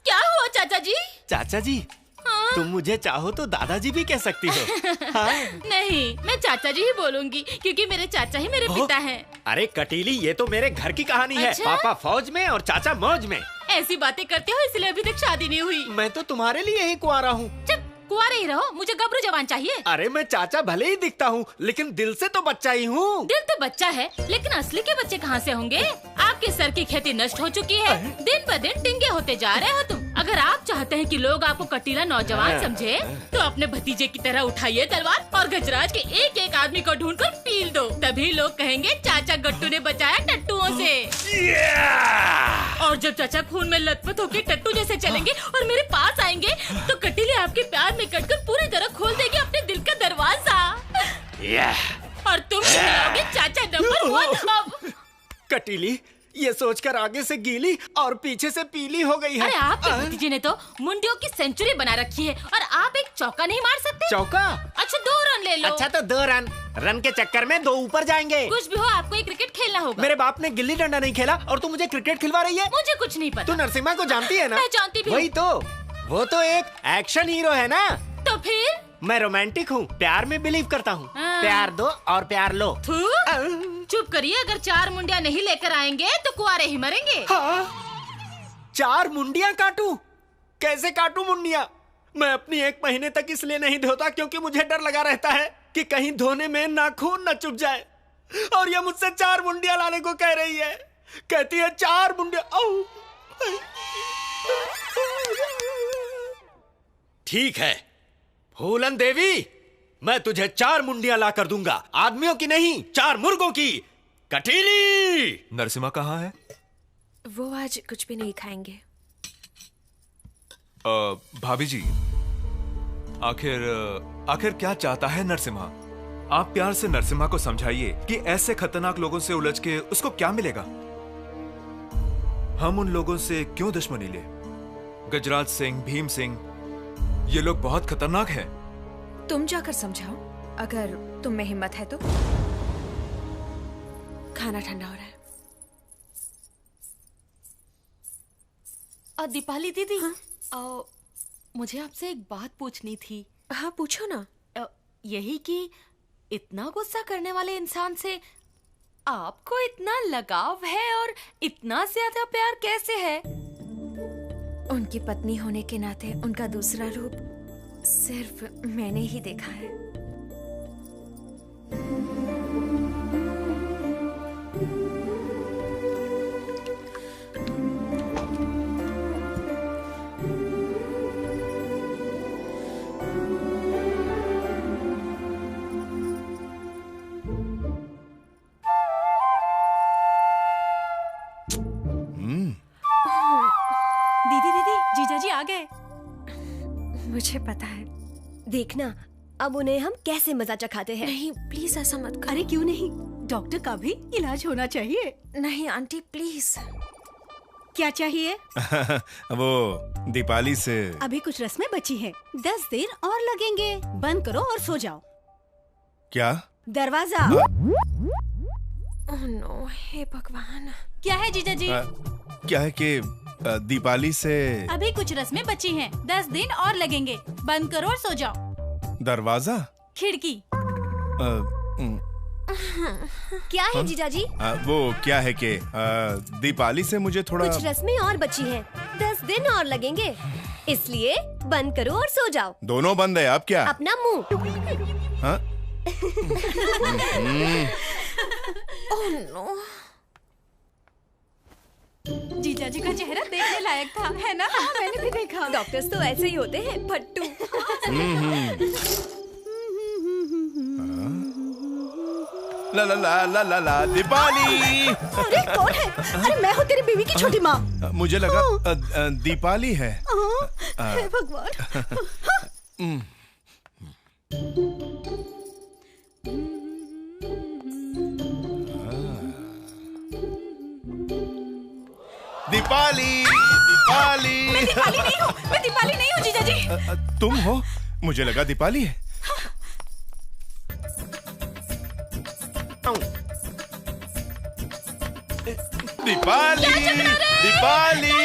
क्या हुआ चाचा जी? चाचा जी, तुम मुझे चाहो तो दादाजी भी कह सकती हो। हाँ? नहीं, मैं चाचा जी ही बोलूंगी क्योंकि मेरे चाचा ही मेरे पिता हैं। अरे कटीली, ये तो मेरे घर की कहानी है। अच्छा? पापा फौज में और चाचा मौज में। ऐसी बातें करते हो इसलिए अभी तक शादी नहीं हुई। मैं तो तुम्हारे लिए ही कुंवारा हूँ। चुप, कुंवारे ही रहो, मुझे गबरू जवान चाहिए। अरे मैं चाचा भले ही दिखता हूँ, लेकिन दिल से तो बच्चा ही हूँ। दिल तो बच्चा है, लेकिन असली के बच्चे कहाँ से होंगे? आपके सर की खेती नष्ट हो चुकी है, दिन ब दिन टिंगे होते जा रहे हो तुम। अगर आप चाहते हैं कि लोग आपको कटीला नौजवान समझे, तो अपने भतीजे की तरह उठाइए तलवार और गजराज के एक एक आदमी को ढूंढकर पील दो। तभी लोग कहेंगे चाचा गट्टू ने बचाया टट्टुओं से। और जब चाचा खून में लथपथ होकर टट्टू जैसे चलेंगे और मेरे पास आएंगे, तो कटीले आपके प्यार में कटकर पूरी तरह खोल देगी अपने दिल का दरवाजा। और तुम कहलाओगे चाचा नंबर 1 अब। कटीली, ये सोचकर आगे से गीली और पीछे से पीली हो गई है। अरे आपके भतीजे ने तो मुंडियों की सेंचुरी बना रखी है और आप एक चौका नहीं मार सकते? चौका? अच्छा 2 रन ले लो। अच्छा तो 2 रन के चक्कर में 2 ऊपर जाएंगे। कुछ भी हो, आपको एक क्रिकेट खेलना होगा। मेरे बाप ने गिल्ली डंडा नहीं खेला और तू मुझे क्रिकेट खिलवा रही है? मुझे कुछ नहीं पता। तू नरसिम्हा को जानती है ना? मैं जानती भी हूँ। वही तो, वो तो एक एक्शन हीरो है ना। तो फिर? मैं रोमांटिक हूँ, प्यार में बिलीव करता हूँ। हाँ। प्यार दो और प्यार लो। चुप करिए, अगर 4 मुंडिया नहीं लेकर आएंगे तो कुआरे ही मरेंगे। हाँ? 4 मुंडिया काटूं? कैसे काटूं मुंडिया? मैं अपनी 1 महीने तक इसलिए नहीं धोता क्योंकि मुझे डर लगा रहता है कि कहीं धोने में नाखून न चुभ जाए। और ये मुझसे 4 मुंडिया लाने को कह रही है। कहती है 4 मुंडिया। ठीक है फूलन देवी, मैं तुझे 4 मुंडिया ला कर दूंगा। आदमियों की नहीं, 4 मुर्गों की। कटीली! नरसिम्हा कहाँ है? वो आज कुछ भी नहीं खाएंगे। भाभी जी, आखिर क्या चाहता है नरसिम्हा? आप प्यार से नरसिम्हा को समझाइए कि ऐसे खतरनाक लोगों से उलझ के उसको क्या मिलेगा। हम उन लोगों से क्यों दुश्मनी ले? गजराज सिंह, भीम सिंह, ये लोग बहुत खतरनाक हैं। तुम जाकर समझाओ, अगर तुम में हिम्मत है तो। खाना ठंडा हो रहा है। दीपाली दीदी, हाँ? मुझे आपसे एक बात पूछनी थी। हाँ पूछो ना। यही कि इतना गुस्सा करने वाले इंसान से आपको इतना लगाव है और इतना ज्यादा प्यार कैसे है? उनकी पत्नी होने के नाते उनका दूसरा रूप सिर्फ मैंने ही देखा है। दीदी दीदी, जीजाजी आ गए। मुझे पता है। देखना अब उन्हें हम कैसे मजा चखाते हैं। नहीं प्लीज ऐसा मत करो। अरे क्यों नहीं, डॉक्टर का भी इलाज होना चाहिए। नहीं आंटी प्लीज। क्या चाहिए? वो दीपाली से अभी कुछ रस्में बची हैं, 10 दिन और लगेंगे। बंद करो और सो जाओ। क्या? दरवाजा। ओह नो, हे भगवान। क्या है जीजाजी? क्या है कि दीपाली से अभी कुछ रस्में बची हैं, 10 दिन और लगेंगे। बंद करो और सो जाओ। दरवाजा? खिड़की। क्या है जीजाजी? वो क्या है कि दीपाली से मुझे थोड़ा कुछ रस्में और बची हैं, 10 दिन और लगेंगे, इसलिए बंद करो और सो जाओ। दोनों बंद है। आप क्या? अपना मुंह। हाँ? Oh no. जीजाजी का चेहरा देखने लायक था, है ना? हाँ, मैंने भी देखा। डॉक्टर्स तो ऐसे ही होते हैं, फट्टू। ला ला ला ला ला ला दीपाली। अरे कौन है? अरे मैं हूँ तेरी बीवी की छोटी माँ। मुझे लगा दीपाली है। हे भगवान। दीपाली, दीपाली। मैं दीपाली नहीं हूँ, मैं दीपाली नहीं हूँ जीजाजी। तुम हो? मुझे लगा दीपाली है। दीपाली। दीपाली,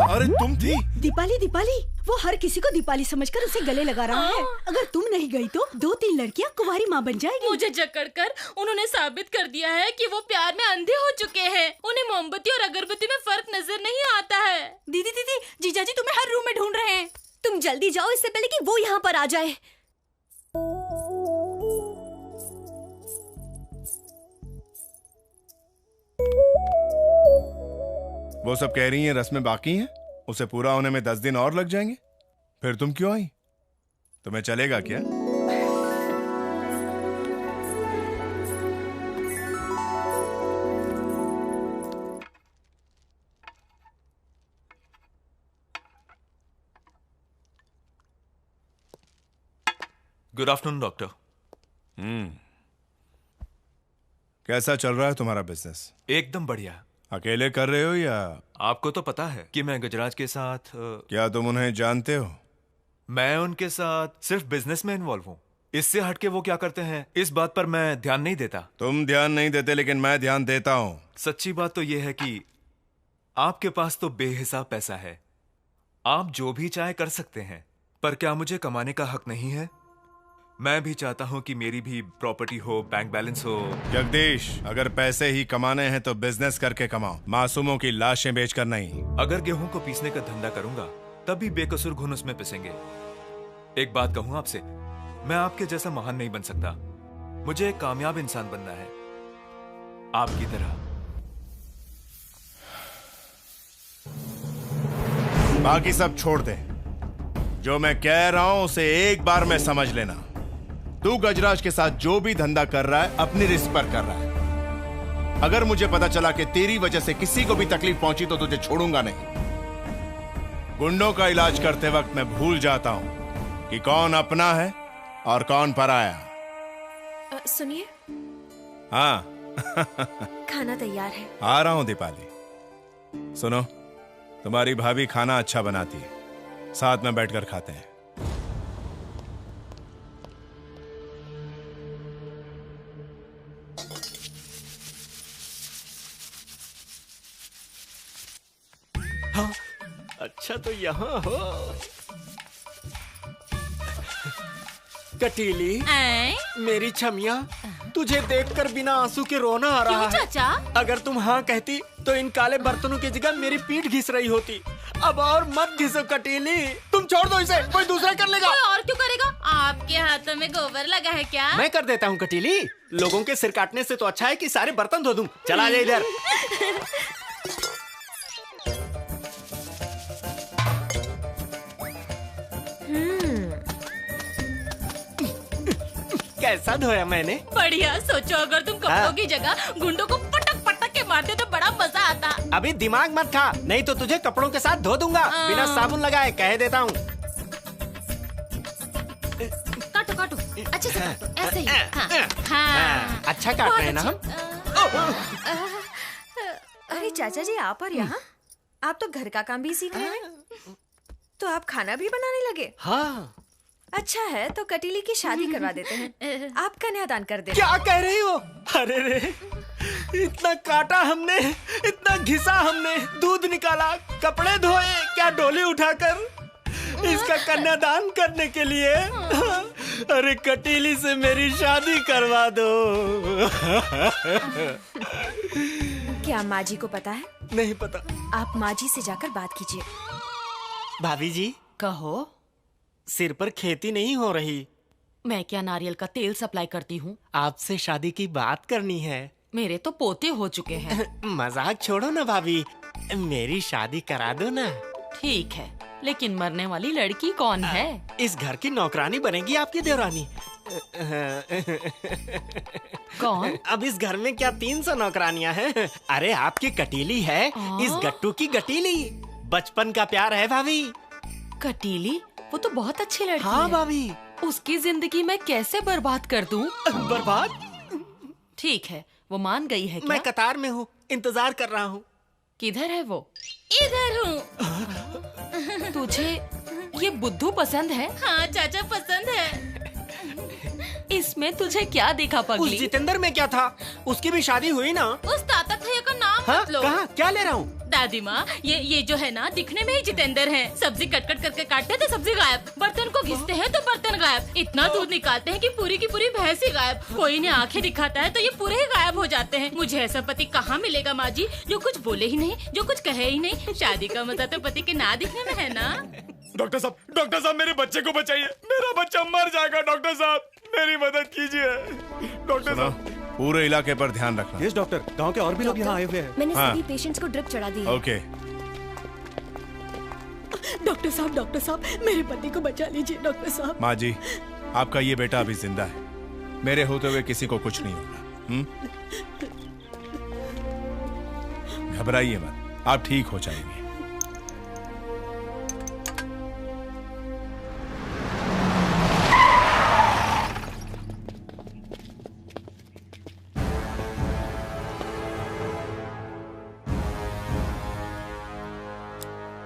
अरे तुम थी? दीपाली दीपाली, वो हर किसी को दीपाली समझकर उसे गले लगा रहा है। अगर तुम नहीं गई तो 2-3 लड़कियां कुंवारी माँ बन जाएगी। मुझे जकड़कर उन्होंने साबित कर दिया है कि वो प्यार में अंधे हो चुके हैं। उन्हें मोमबत्ती और अगरबत्ती में फर्क नजर नहीं आता है। दीदी दीदी, जीजाजी तुम्हें हर रूम में ढूंढ रहे हैं। तुम जल्दी जाओ इससे पहले कि वो यहाँ पर आ जाए। वो सब कह रही हैं रस्में बाकी हैं, उसे पूरा होने में 10 दिन और लग जाएंगे। फिर तुम क्यों आई? तुम्हें चलेगा क्या? Good afternoon doctor. कैसा चल रहा है तुम्हारा बिजनेस? एकदम बढ़िया। अकेले कर रहे हो या? आपको तो पता है कि मैं गजराज के साथ क्या तुम उन्हें जानते हो? मैं उनके साथ सिर्फ बिजनेस में इन्वॉल्व हूँ। इससे हटके वो क्या करते हैं इस बात पर मैं ध्यान नहीं देता। तुम ध्यान नहीं देते, लेकिन मैं ध्यान देता हूँ। सच्ची बात तो ये है कि आपके पास तो बेहिसाब पैसा है। आप जो भी चाहे कर सकते हैं, पर क्या मुझे कमाने का हक नहीं है? मैं भी चाहता हूं कि मेरी भी प्रॉपर्टी हो, बैंक बैलेंस हो। जगदीश, अगर पैसे ही कमाने हैं तो बिजनेस करके कमाओ, मासूमों की लाशें बेचकर नहीं। अगर गेहूं को पीसने का धंधा करूंगा तब भी बेकसूर घुन उसमें पिसेंगे। एक बात कहूं आपसे, मैं आपके जैसा महान नहीं बन सकता। मुझे एक कामयाब इंसान बनना है, आपकी तरह। बाकी सब छोड़ दे। जो मैं कह रहा हूं उसे एक बार में समझ लेना। तू गजराज के साथ जो भी धंधा कर रहा है अपनी रिस्क पर कर रहा है। अगर मुझे पता चला कि तेरी वजह से किसी को भी तकलीफ पहुंची तो तुझे छोड़ूंगा नहीं। गुंडों का इलाज करते वक्त मैं भूल जाता हूं कि कौन अपना है और कौन पराया। सुनिए। हाँ। खाना तैयार है। आ रहा हूं दीपाली। सुनो, तुम्हारी भाभी खाना अच्छा बनाती है, साथ में बैठकर खाते हैं। हाँ, अच्छा तो यहाँ हो। कटीली, मेरी छमिया, तुझे देखकर बिना आंसू के रोना आ रहा है। चाचा? अगर तुम हाँ कहती तो इन काले बर्तनों की जगह मेरी पीठ घिस रही होती। अब और मत घिसो कटीली, तुम छोड़ दो इसे, कोई दूसरा कर लेगा। कोई और क्यों करेगा? आपके हाथों में गोबर लगा है क्या? मैं कर देता हूँ कटीली। लोगों के सिर काटने से तो अच्छा है कि सारे बर्तन धो दूं। चला जा इधर। कैसा धोया मैंने? बढ़िया। सोचो अगर तुम कपड़ों की जगह गुंडों को पटक पटक के मारते तो बड़ा मजा आता। अभी दिमाग मत खा, नहीं तो तुझे कपड़ों के साथ धो दूंगा बिना साबुन लगाए, कह देता हूँ। काटो काटो, अच्छे से काटो, ऐसे ही। हाँ। अच्छा काट रहे हैं ना हम? अरे चाचा जी, आप और यहाँ? आप तो घर का काम भी सीख रहे हैं, तो आप खाना भी बनाने लगे? हाँ। अच्छा है, तो कटीली की शादी करवा देते हैं। आप कन्यादान कर देना। क्या कह रही हो? अरे रे, इतना काटा हमने, इतना घिसा हमने, दूध निकाला, कपड़े धोए, क्या डोली उठाकर इसका कन्यादान करने के लिए? अरे कटीली से मेरी शादी करवा दो। क्या माँ जी को पता है? नहीं पता। आप माँ जी से जाकर बात कीजिए। भाभी जी, कहो। सिर पर खेती नहीं हो रही। मैं क्या नारियल का तेल सप्लाई करती हूँ? आपसे शादी की बात करनी है। मेरे तो पोते हो चुके हैं। मजाक छोड़ो ना भाभी, मेरी शादी करा दो ना। ठीक है, लेकिन मरने वाली लड़की कौन है? इस घर की नौकरानी बनेगी आपकी देवरानी। कौन? अब इस घर में क्या 300 नौकरानियां हैं? अरे आपकी कटीली है, इस गट्टू की गटीली। बचपन का प्यार है भाभी। कटीली? वो तो बहुत अच्छी लड़की हाँ है। भाभी। उसकी जिंदगी मैं कैसे बर्बाद कर दूं? बर्बाद? ठीक है, वो मान गई है क्या? मैं कतार में हूँ, इंतजार कर रहा हूँ। किधर है वो? इधर हूँ। तुझे ये बुद्धू पसंद है? हाँ चाचा, पसंद है। इसमें तुझे क्या दिखा उस पगली? जितेंद्र में क्या था? उसकी भी शादी हुई ना? उस ताता भैया का नाम हाँ, मत लो। कहाँ? क्या ले रहा हूँ? दादी माँ, ये जो है ना, दिखने में ही जितेंद्र हैं। सब्जी कट कट करके काटते थे, सब्जी गायब। बर्तन को घिसते हैं तो बर्तन गायब। इतना दूध निकालते हैं कि पूरी की पूरी भैंस ही गायब। कोई ने आंखें दिखाता है तो ये पूरे ही गायब हो जाते हैं। मुझे ऐसा पति कहाँ मिलेगा माँ जी, जो कुछ बोले ही नहीं, जो कुछ कहे ही नहीं। शादी का मजा तो पति के ना दिखने में है ना। डॉक्टर साहब मेरे बच्चे को बचाइए, मेरा बच्चा मर जाएगा। डॉक्टर साहब मेरी मदद कीजिए। डॉक्टर साहब पूरे इलाके पर ध्यान रखना। यस डॉक्टर, गांव के और भी लोग यहाँ आए हुए हैं। मैंने हाँ। सभी पेशेंट्स को ड्रिप चढ़ा दी है। ओके। डॉक्टर साहब, मेरे पति को बचा लीजिए डॉक्टर साहब। माँ जी, आपका ये बेटा अभी जिंदा है। मेरे होते हुए किसी को कुछ नहीं होगा। घबराइए मत, आप ठीक हो जाएंगे।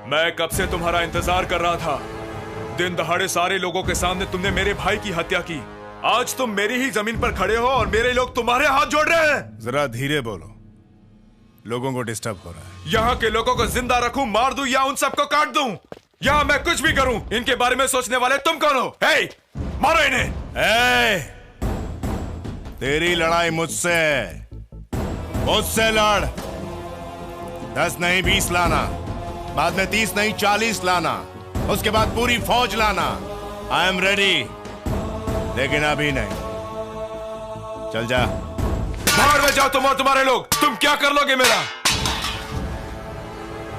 मैं कब से तुम्हारा इंतजार कर रहा था। दिन दहाड़े सारे लोगों के सामने तुमने मेरे भाई की हत्या की। आज तुम मेरी ही जमीन पर खड़े हो और मेरे लोग तुम्हारे हाथ जोड़ रहे हैं। जरा धीरे बोलो, लोगों को डिस्टर्ब हो रहा है। यहाँ के लोगों को जिंदा रखूं, मार दूं या उन सबको काट दूं, यहाँ मैं कुछ भी करूं, इनके बारे में सोचने वाले तुम कौन हो? हे, मारो इन्हें। तेरी लड़ाई मुझसे लड़। 10 नहीं 20 लाना, बाद में 30 नहीं 40 लाना, उसके बाद पूरी फौज लाना। आई एम रेडी, लेकिन अभी नहीं। चल जा। बाहर में जाओ तुम और तुम्हारे लोग। तुम क्या कर लोगे मेरा?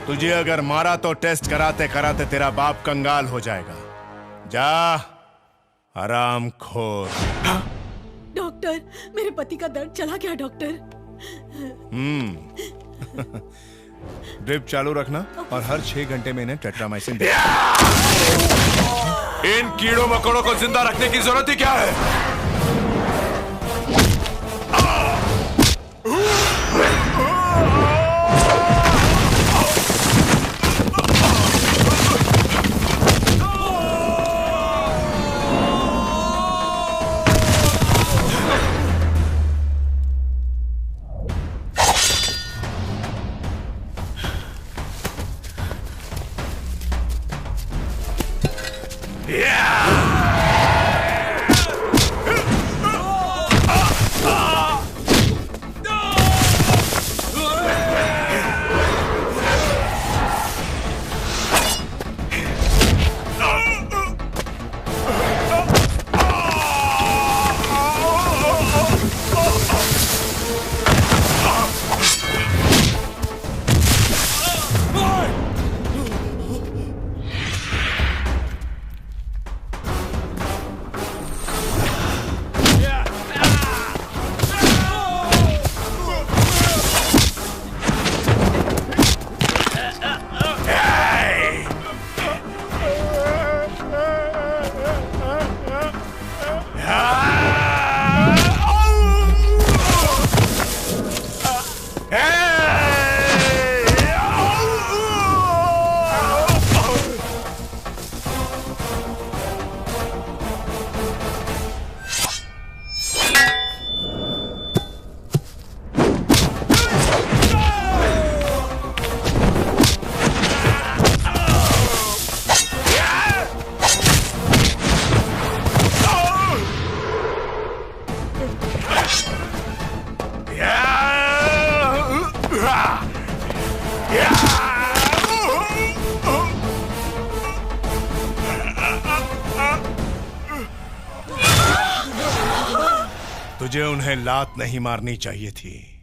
तुझे अगर मारा तो टेस्ट कराते कराते तेरा बाप कंगाल हो जाएगा। जा, आराम खोर। डॉक्टर, मेरे पति का दर्द चला गया डॉक्टर। ड्रिप चालू रखना और हर 6 घंटे में इन्हें टेट्रामाइसिन दे। इन कीड़ों मकोड़ों को जिंदा रखने की जरूरत ही क्या है? तुझे उन्हें लात नहीं मारनी चाहिए थी।